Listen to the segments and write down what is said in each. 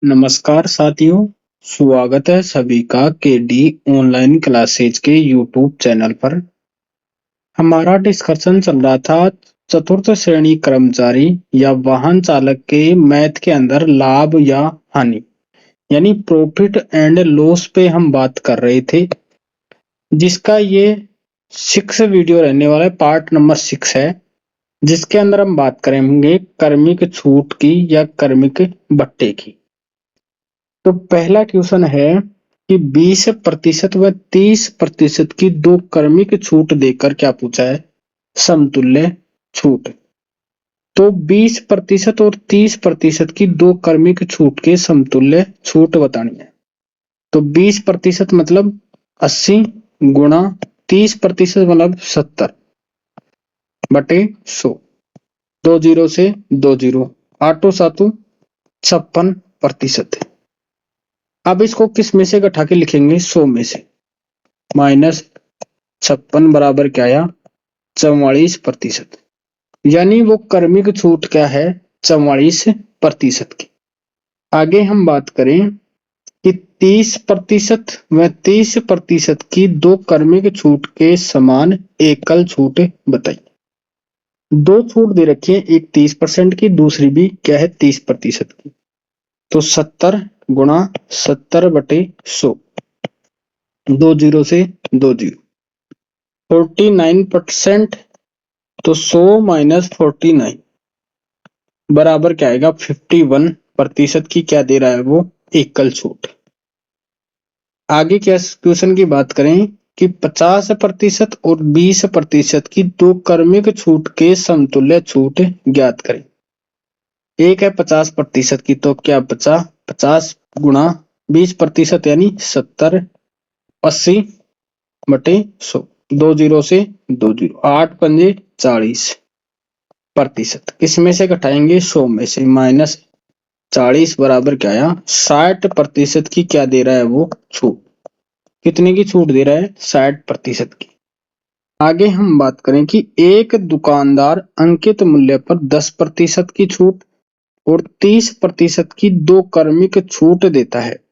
नमस्कार साथियों, स्वागत है सभी का केडी ऑनलाइन क्लासेज के यूट्यूब चैनल पर। हमारा डिस्कशन चल रहा था चतुर्थ श्रेणी कर्मचारी या वाहन चालक के मैथ के अंदर लाभ या हानि यानी प्रॉफिट एंड लॉस पे हम बात कर रहे थे, जिसका ये 6 वीडियो रहने वाला है। पार्ट नंबर 6 है, जिसके अंदर हम बात करेंगे कर्मिक छूट की या कर्मिक भत्ते की। तो पहला क्वेश्चन है कि 20% व 30% की दो कर्मिक छूट देकर क्या पूछा है, समतुल्य छूट। तो 20% और 30% की दो कर्मिक छूट के समतुल्य छूट बतानी है। तो 20% मतलब 80 गुणा 30% मतलब 70 बटे 100। 2 जीरो से 2 जीरो, 8 सातु 56%। अब इसको किस में से घटा के लिखेंगे, 100 में से। -56 बराबर क्या आया, 44%। यानी वो कर्मिक छूट क्या है, 44% की। आगे हम बात करें कि 30% व 30% की दो कर्मिक छूट के समान एकल छूट बताइए। दो छूट दे रखी है, एक 30% की, दूसरी भी क्या है 30% की। तो 70 गुणा 70 बटे 100, 2 जीरो से 2 जीरो, 49%। तो 100 माइनस 49 बराबर क्या आएगा, 51% की क्या दे रहा है वो, एकल छूट। आगे क्या क्वेश्चन की बात करें कि 50% और 20% की दो कर्मिक छूट के समतुल्य छूट ज्ञात करें। एक है 50% की, तो क्या बचा 50 गुणा 20% यानी 70, 80 बटे 100, 2 जीरो से 2 जीरो, 8 पंजे 40%। किसमें से घटाएंगे, 100 में से। -40 बराबर क्या आया, 60% की क्या दे रहा है वो छूट। कितने की छूट दे रहा है, 60% की। आगे हम बात करें कि एक दुकानदार अंकित मूल्य पर 10% की छूट और 30% की दो कर्मिक छूट देता है।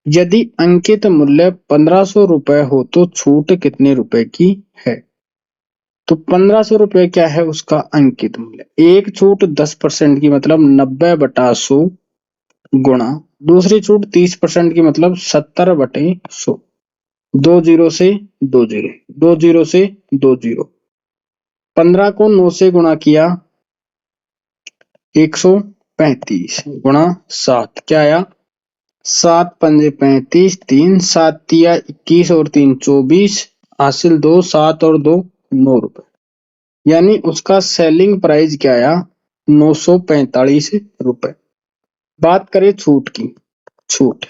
यदि अंकित मूल्य 1500 रुपए हो तो छूट कितने रुपए की है। तो 1500 रुपए क्या है उसका अंकित मूल्य। एक छूट 10% की मतलब 90 बटा 100 गुणा दूसरी छूट 30% की मतलब 70 बटे 100, 2 जीरो से 2 जीरो, 2 जीरो से 2 जीरो, 15 को 9 से गुणा किया 135 गुणा 7 क्या आया, 7 पंजे 35, 3 7 तिया 21 और 3 24, हासिल 2, 7 और 2 9 रुपए। यानी उसका सेलिंग प्राइस क्या आया, 945 रुपए। बात करें छूट की, छूट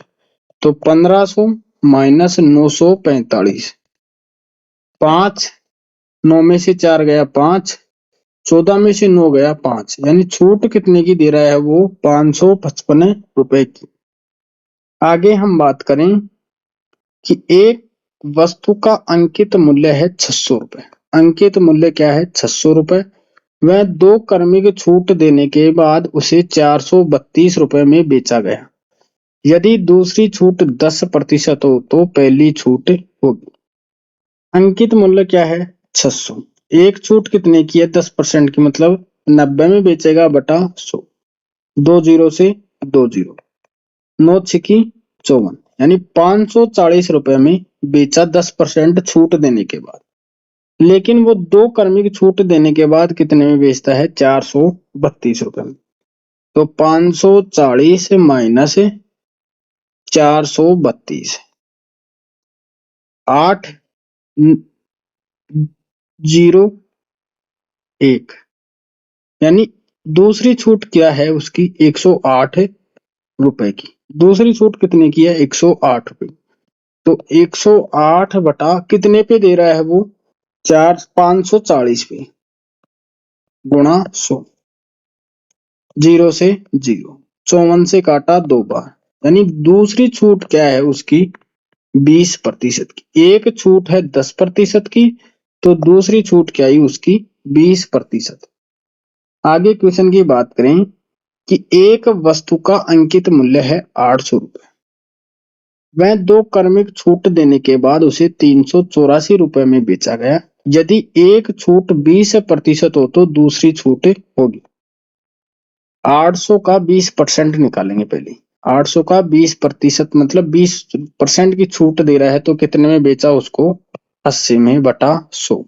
तो 1500 माइनस 945, 5 9 में से 4 गया 5, 14 में से 9 गया 5, यानी छूट कितने की दे रहा है वो, 555 रुपए की। आगे हम बात करें कि एक वस्तु का अंकित मूल्य है 600 रुपए। अंकित मूल्य क्या है, 600 रुपए। वह दो कर्मिक छूट देने के बाद उसे 432 रुपए में बेचा गया। यदि दूसरी छूट 10% हो तो पहली छूट होगी। अंकित मूल्य क्या है, 600। एक छूट कितने की है, 10% की मतलब 90 में बेचेगा बटा 100, 2 जीरो से 2 जीरो, 9 छिकी 54, यानी 540 रुपए में बेचा 10% छूट देने के बाद। लेकिन वो दो कर्मिक छूट देने के बाद कितने में बेचता है, 432 रुपए में। तो 540 माइनस 432, 8 0 1, यानी दूसरी छूट क्या है उसकी, 108 रुपए की। दूसरी छूट कितने की है, 108 रुपए। तो 108 बटा कितने पे दे रहा है वो, 540 पे गुणा 100, 0 से 0, 54 से काटा 2 बार, यानी दूसरी छूट क्या है उसकी 20% की। एक छूट है 10% की, तो दूसरी छूट क्या आई उसकी 20%। आगे क्वेश्चन की बात करें कि एक वस्तु का अंकित मूल्य है 800 रुपए, वह 2 क्रमिक छूट देने के बाद उसे 384 रुपए में बेचा गया। यदि एक छूट 20% हो तो दूसरी छूट होगी। 800 का 20% निकालेंगे पहले। 800 का 20% मतलब 20% की छूट दे रहा है तो कितने में बेचा उसको? 80 में बटा 100।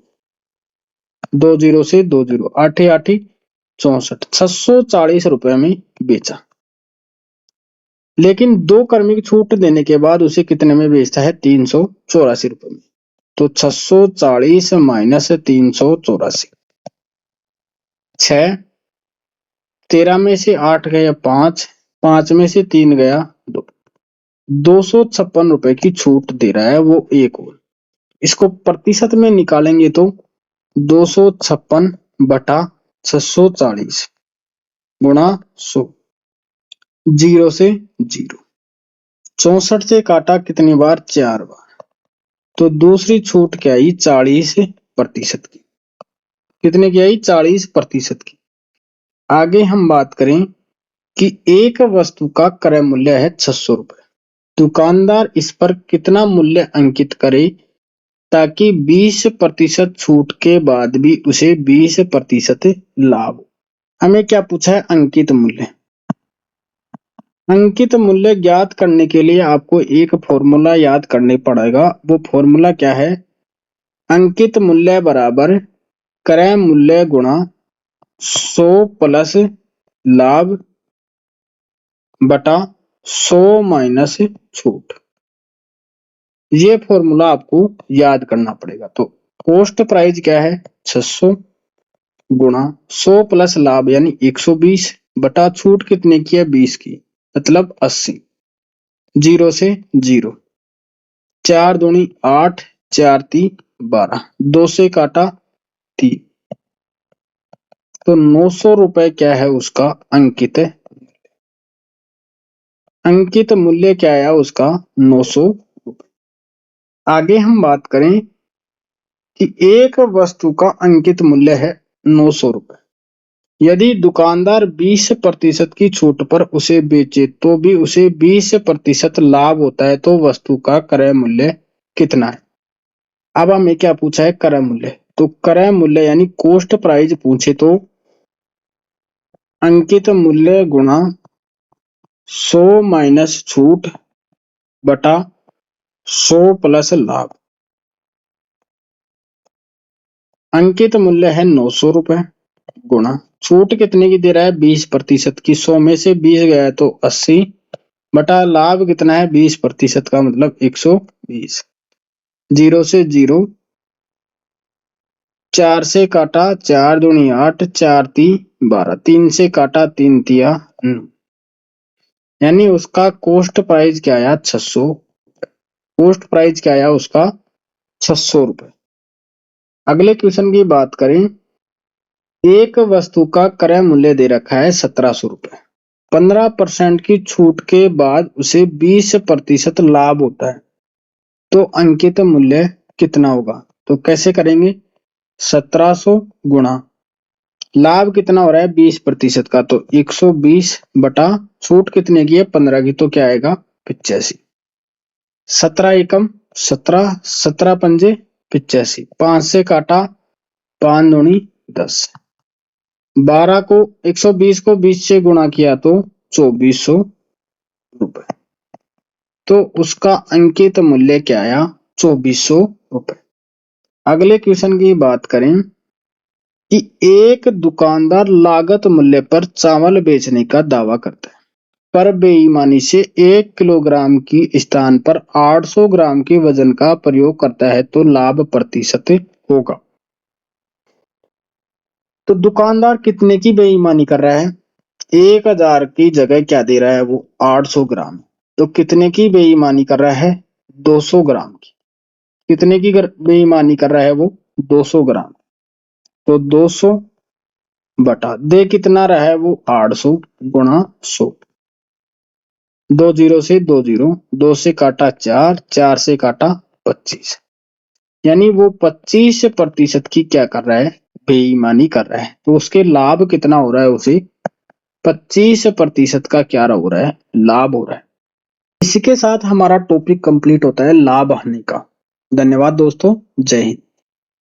2 जीरो से 2 जीरो, 8 8 64, 640 रुपए में बेचा। लेकिन 2 क्रमिक छूट देने के बाद उसे कितने में बेचता है? 384 रुपए में। तो 640 माइनस 384, 6, 13 में से 8 गया 5, 5 में से 3 गया 2, 256 रुपए की छूट दे रहा है वो एक और। इसको प्रतिशत में निकालेंगे तो 256 बटा 640 गुणा 100, 0 से 0। 64 से काटा कितनी बार? 4 बार। तो दूसरी छूट क्या आई? 40% की। कितने की आई? 40% की। आगे हम बात करें कि एक वस्तु का क्रय मूल्य है 600 रुपए। दुकानदार इस पर कितना मूल्य अंकित करे ताकि 20% छूट के बाद भी उसे 20% लाभ हो। हमें क्या पूछा है? अंकित मूल्य। अंकित मूल्य ज्ञात करने के लिए आपको एक फॉर्मूला याद करने पड़ेगा। वो फॉर्मूला क्या है? अंकित मूल्य बराबर क्रय मूल्य गुणा 100 प्लस लाभ बटा 100 माइनस छूट। ये फॉर्मूला आपको याद करना पड़ेगा। तो कॉस्ट प्राइस क्या है? 600 गुणा 100 प्लस लाभ यानी 120 बटा छूट कितने की है? 20 की, मतलब 80। 0 से 0, 4 दूनी 8, 4 ती 12, 2 से काटा 3। तो 900 रुपए क्या है उसका अंकित? अंकित मूल्य क्या आया उसका? 900 रुपए। आगे हम बात करें कि एक वस्तु का अंकित मूल्य है 900 रुपए। यदि दुकानदार 20% की छूट पर उसे बेचे तो भी उसे 20% लाभ होता है तो वस्तु का क्रय मूल्य कितना है? अब हमें क्या पूछा है? क्रय मूल्य। तो क्रय मूल्य यानी कॉस्ट प्राइस पूछे तो अंकित मूल्य गुणा 100 माइनस छूट बटा 100 प्लस लाभ। अंकित मूल्य है 900 रुपए गुणा छूट कितने की दे रहा है? 20% की। 100 में से 20 गया है तो 80 बटा लाभ कितना है? 20% का मतलब 120। 0 से 0, 4 से काटा 4 दूनी 8, 4 ती 12, 3 से काटा 3 तिया 9, यानी उसका कॉस्ट प्राइस क्या आया? 600। कॉस्ट प्राइस क्या आया उसका? 600 रुपए। अगले क्वेश्चन की बात करें, एक वस्तु का क्रय मूल्य दे रखा है 1700 रुपए। 15% की छूट के बाद उसे 20% लाभ होता है तो अंकित मूल्य कितना होगा? तो कैसे करेंगे? 1700 गुणा लाभ कितना हो रहा है? 20% का, तो 120 बटा छूट कितने की है? 15 की, तो क्या आएगा? 85। 17 एकम 17, 17 पंजे 85, 5 से काटा 5 दूनी 10, 12 को 120 को 20 से गुणा किया तो 2400 रुपए। तो उसका अंकित मूल्य क्या आया? 2400 रुपए। अगले क्वेश्चन की बात करें कि एक दुकानदार लागत मूल्य पर चावल बेचने का दावा करता है पर बेईमानी से 1 किलोग्राम की स्थान पर 800 ग्राम के वजन का प्रयोग करता है तो लाभ प्रतिशत होगा। तो दुकानदार कितने की बेईमानी कर रहा है? 1000 की जगह क्या दे रहा है वो? 800 ग्राम। तो कितने की बेईमानी कर रहा है? 200 ग्राम की। कितने की बेईमानी कर रहा है वो? 200 ग्राम। तो 200 बटा दे कितना रहा है वो? 800 गुणा 100। 2 जीरो से 2 जीरो, 2 से काटा 4, 4 से काटा 25, यानी वो 25% की क्या कर रहा है? बेईमानी कर रहा है। तो उसके लाभ कितना हो रहा है उसे? 25% का क्या हो रहा है, लाभ हो रहा है। इसी के साथ हमारा टॉपिक कंप्लीट होता है लाभ हानि का। धन्यवाद दोस्तों, जय हिंद।